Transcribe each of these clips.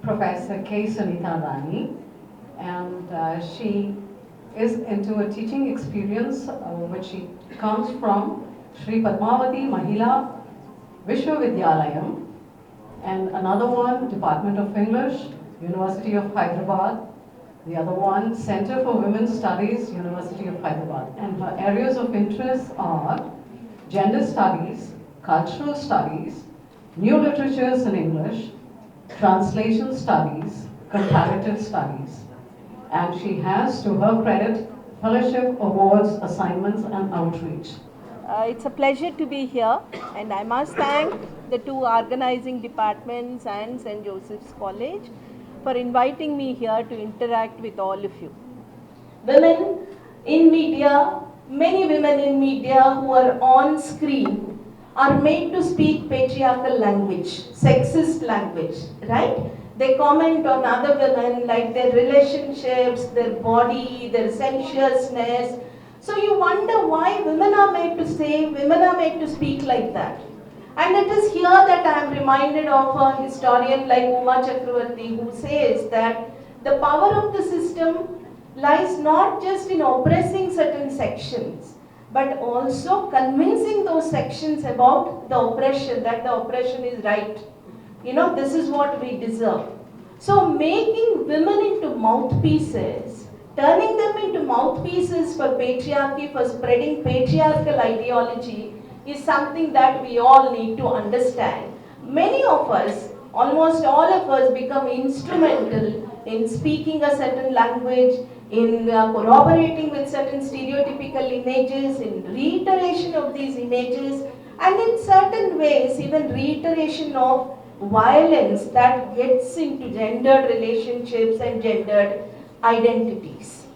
Professor K. Sunita Rani, and she is into a teaching experience which she comes from Sri Padmavati Mahila Vishwavidyalayam, and another one, Department of English, University of Hyderabad, the other one, Center for Women's Studies, University of Hyderabad. And her areas of interest are gender studies, cultural studies, new literatures in English, translation studies, comparative studies. And she has, to her credit, fellowship, awards, assignments, and outreach. It's a pleasure to be here, and I must thank the two organizing departments and St. Joseph's College for inviting me here to interact with all of you. Women in media, many women in media who are on screen are made to speak patriarchal language, sexist language, right? They comment on other women like their relationships, their body, their sensuousness. So you wonder why women are made to say, women are made to speak like that. And it is here that I am reminded of a historian like Uma Chakravarti who says that the power of the system lies not just in oppressing certain sections, but also convincing those sections about the oppression, that the oppression is right. You know, this is what we deserve. So making women into mouthpieces, turning them into mouthpieces for patriarchy, for spreading patriarchal ideology is something that we all need to understand. Many of us, almost all of us, become instrumental in speaking a certain language, in corroborating with certain stereotypical images, in reiteration of these images, and in certain ways even reiteration of violence that gets into gendered relationships and gendered identities,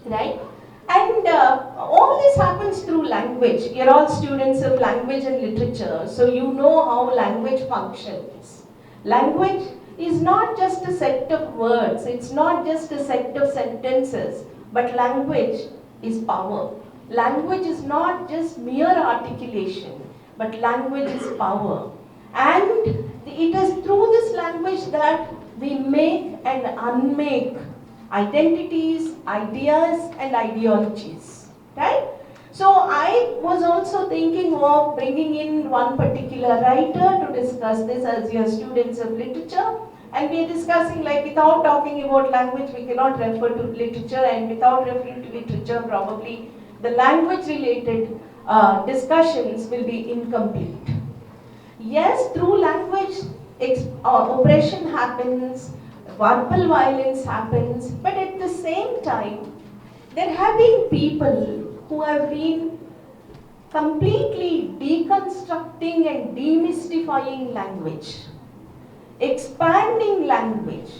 right? And all this happens through language. You're all students of language and literature, so you know how language functions. Language is not just a set of words, it's not just a set of sentences, but language is power. Language is not just mere articulation, but language is power. And it is through this language that we make and unmake identities, ideas, and ideologies, right? So I was also thinking of bringing in one particular writer to discuss this as your students of literature, and we are discussing, like, without talking about language, we cannot refer to literature, and without referring to literature, probably the language related discussions will be incomplete. Yes, through language, oppression happens, verbal violence happens, but at the same time, there have been people who have been completely deconstructing and demystifying language, expanding language,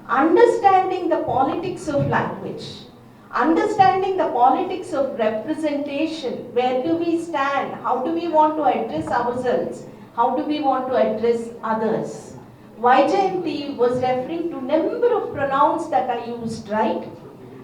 understanding the politics of language, understanding the politics of representation. Where do we stand? How do we want to address ourselves? How do we want to address others? Vaijayanti was referring to number of pronouns that are used, right?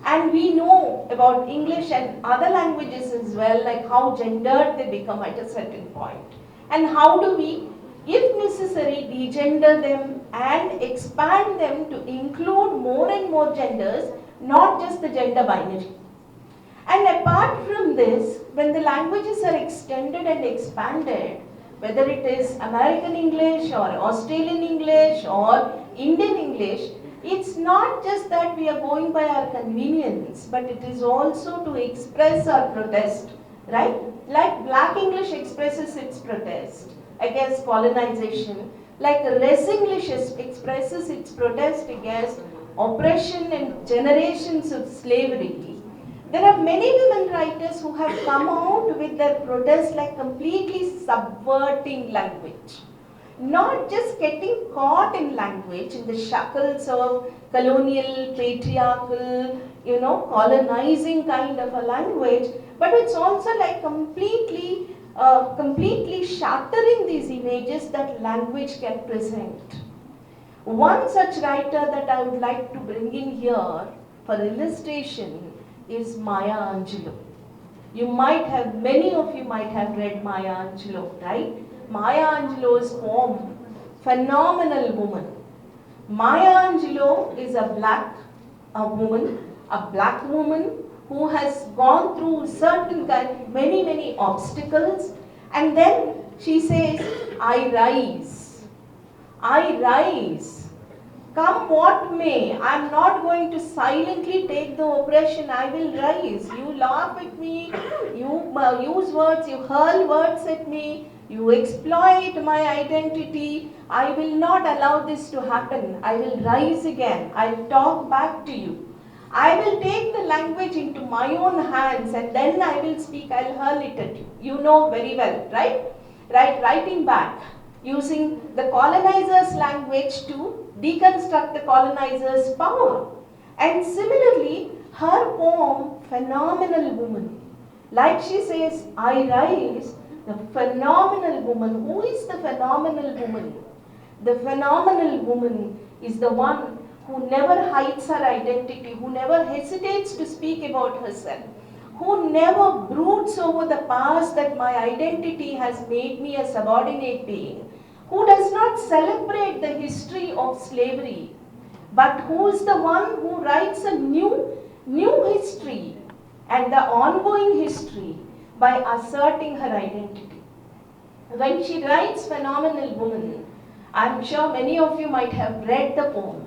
And we know about English and other languages as well, like how gendered they become at a certain point. And how do we, if necessary, degender them and expand them to include more and more genders, not just the gender binary. And apart from this, when the languages are extended and expanded, whether it is American English or Australian English or Indian English, it's not just that we are going by our convenience, but it is also to express our protest, right? Like Black English expresses its protest against colonization, like Res English expresses its protest against oppression and generations of slavery. There are many women writers who have come out with their protests, like completely subverting language. Not just getting caught in language, in the shackles of colonial, patriarchal, colonizing kind of a language, but it's also like completely shattering these images that language can present. One such writer that I would like to bring in here for illustration is Maya Angelou. Many of you might have read Maya Angelou, right? Maya Angelou's poem, phenomenal woman. Maya Angelou is a black woman who has gone through many obstacles, and then she says, I rise. I rise. Come what may, I am not going to silently take the oppression, I will rise. You laugh at me, you use words, you hurl words at me, you exploit my identity. I will not allow this to happen. I will rise again. I will talk back to you. I will take the language into my own hands and then I will speak, I will hurl it at you. You know very well, right? Writing back, using the colonizer's language to deconstruct the colonizer's power. And similarly, her poem, Phenomenal Woman, like she says, I rise, the phenomenal woman. Who is the phenomenal woman? The phenomenal woman is the one who never hides her identity, who never hesitates to speak about herself, who never broods over the past that my identity has made me a subordinate being, who does not celebrate the history of slavery, but who is the one who writes a new history and the ongoing history by asserting her identity. When she writes Phenomenal Woman, I'm sure many of you might have read the poem,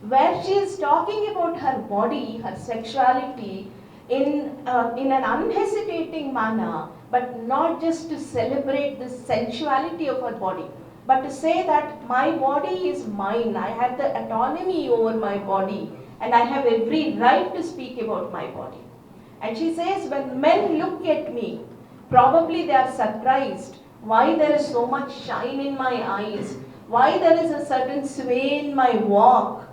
where she is talking about her body, her sexuality in an unhesitating manner, but not just to celebrate the sensuality of her body, but to say that my body is mine, I have the autonomy over my body, and I have every right to speak about my body. And she says, when men look at me, probably they are surprised why there is so much shine in my eyes, why there is a certain sway in my walk,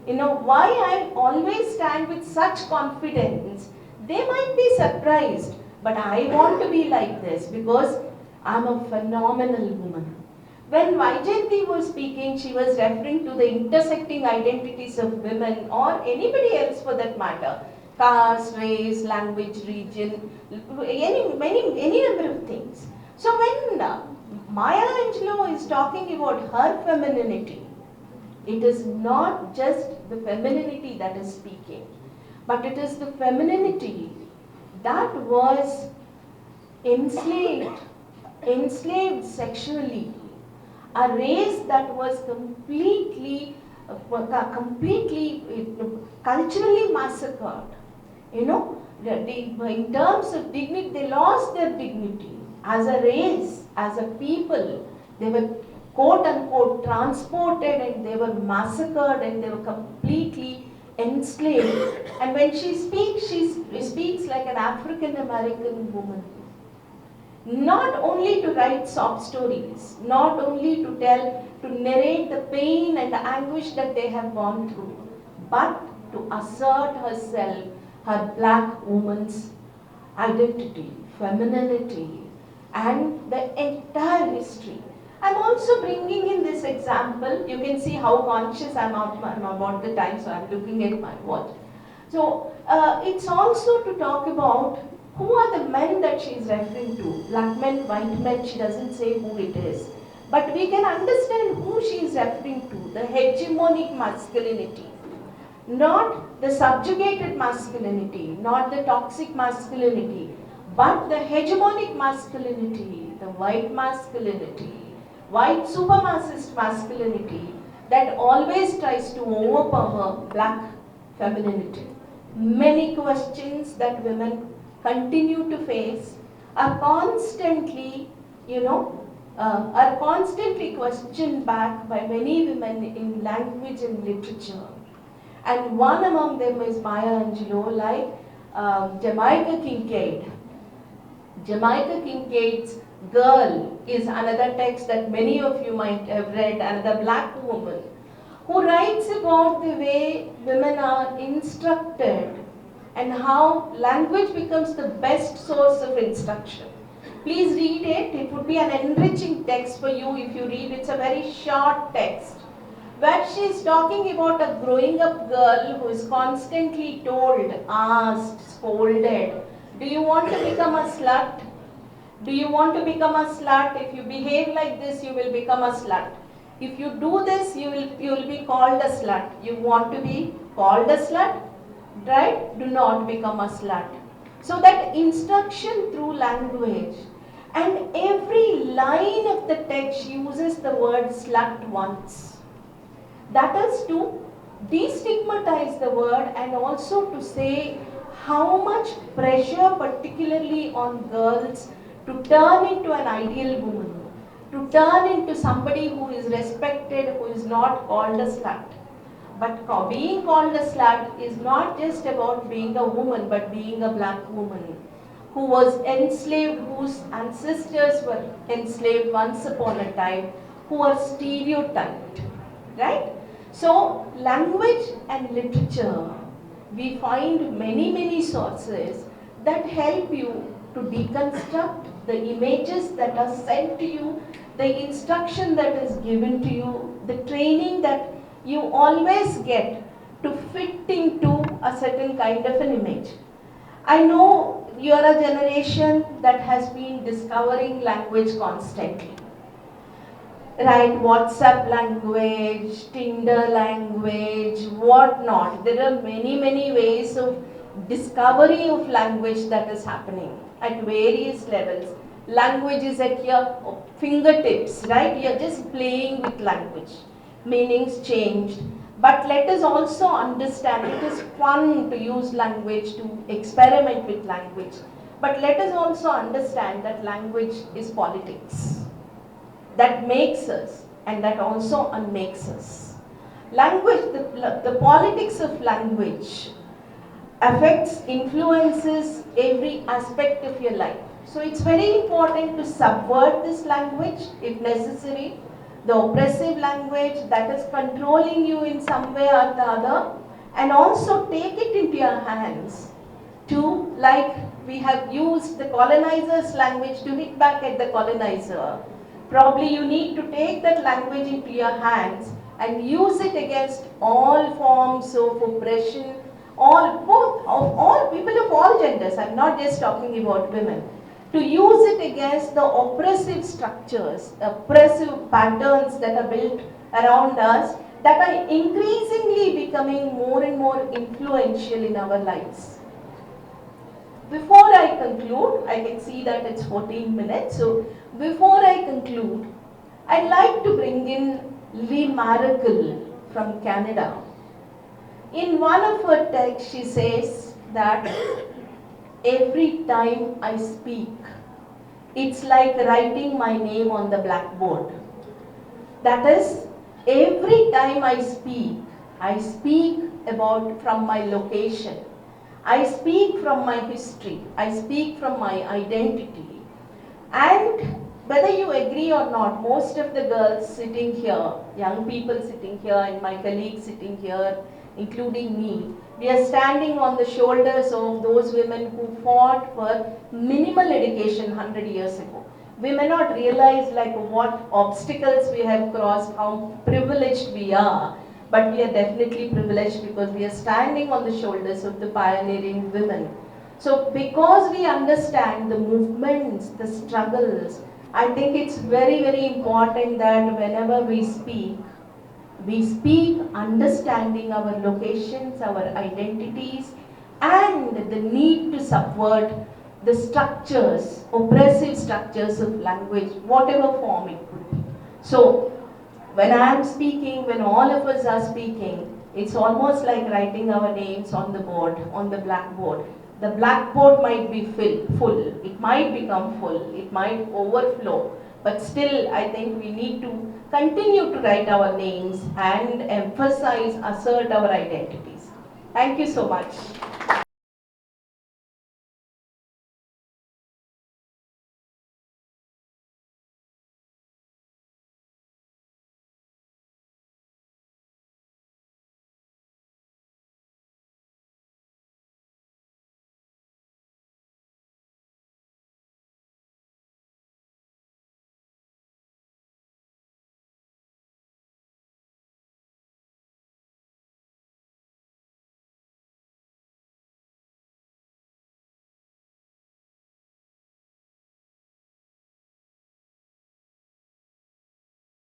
why I always stand with such confidence. They might be surprised, but I want to be like this because I'm a phenomenal woman. When Vaijayanti was speaking, she was referring to the intersecting identities of women or anybody else for that matter. Caste, race, language, region, any number of things. So when Maya Angelou is talking about her femininity, it is not just the femininity that is speaking, but it is the femininity that was enslaved sexually, a race that was completely culturally massacred. In terms of dignity, they lost their dignity. As a race, as a people, they were quote unquote transported and they were massacred and they were completely enslaved. And when she speaks like an African American woman. Not only to write sob stories, not only to narrate the pain and the anguish that they have gone through, but to assert herself, her black woman's identity, femininity, and the entire history. I'm also bringing in this example. You can see how conscious I'm about the time, so I'm looking at my watch. So it's also to talk about who are the men that she is referring to. Black men, white men, she doesn't say who it is. But we can understand who she is referring to, the hegemonic masculinity. Not the subjugated masculinity, not the toxic masculinity, but the hegemonic masculinity, the white masculinity, white supremacist masculinity that always tries to overpower black femininity. Many questions that women continue to face are constantly, questioned back by many women in language and literature. And one among them is Maya Angelou, like Jamaica Kincaid. Jamaica Kincaid's Girl is another text that many of you might have read, another black woman, who writes about the way women are instructed and how language becomes the best source of instruction. Please read it. It would be an enriching text for you if you read. It's a very short text where she is talking about a growing up girl who is constantly told, asked, scolded, do you want to become a slut? Do you want to become a slut? If you behave like this, you will become a slut. If you do this, you will be called a slut. You want to be called a slut, right? Do not become a slut. So that instruction through language, and every line of the text uses the word slut once. That is to destigmatize the word and also to say how much pressure, particularly on girls, to turn into an ideal woman, to turn into somebody who is respected, who is not called a slut. But being called a slut is not just about being a woman, but being a black woman who was enslaved, whose ancestors were enslaved once upon a time, who are stereotyped, right? So, language and literature, we find many sources that help you to deconstruct the images that are sent to you, the instruction that is given to you, the training that you always get to fit into a certain kind of an image. I know you are a generation that has been discovering language constantly. Right, WhatsApp language, Tinder language, what-not. There are many ways of discovery of language that is happening at various levels. Language is at your fingertips, right? You're just playing with language. Meanings changed. But let us also understand it is fun to use language, to experiment with language. But let us also understand that language is politics. That makes us and that also unmakes us. Language, the politics of language affects, influences every aspect of your life. So it's very important to subvert this language if necessary, the oppressive language that is controlling you in some way or the other, and also take it into your hands to, like we have used the colonizer's language to hit back at the colonizer. Probably you need to take that language into your hands and use it against all forms of oppression, all people of all genders. I'm not just talking about women. To use it against the oppressive structures, oppressive patterns that are built around us that are increasingly becoming more and more influential in our lives. Before I conclude, I can see that it's 14 minutes. So before I conclude, I'd like to bring in Lee Maracle from Canada. In one of her texts, she says that every time I speak, it's like writing my name on the blackboard. That is, every time I speak about from my location. I speak from my history, I speak from my identity. And whether you agree or not, most of the girls sitting here, young people sitting here and my colleagues sitting here, including me, we are standing on the shoulders of those women who fought for minimal education 100 years ago. We may not realize like what obstacles we have crossed, how privileged we are. But we are definitely privileged because we are standing on the shoulders of the pioneering women. So because we understand the movements, the struggles, I think it's very important that whenever we speak understanding our locations, our identities, and the need to subvert the structures, oppressive structures of language, whatever form it could be. So when I am speaking, when all of us are speaking, it's almost like writing our names on the board, on the blackboard. The blackboard might be full, it might become full, it might overflow, but still I think we need to continue to write our names and emphasize, assert our identities. Thank you so much.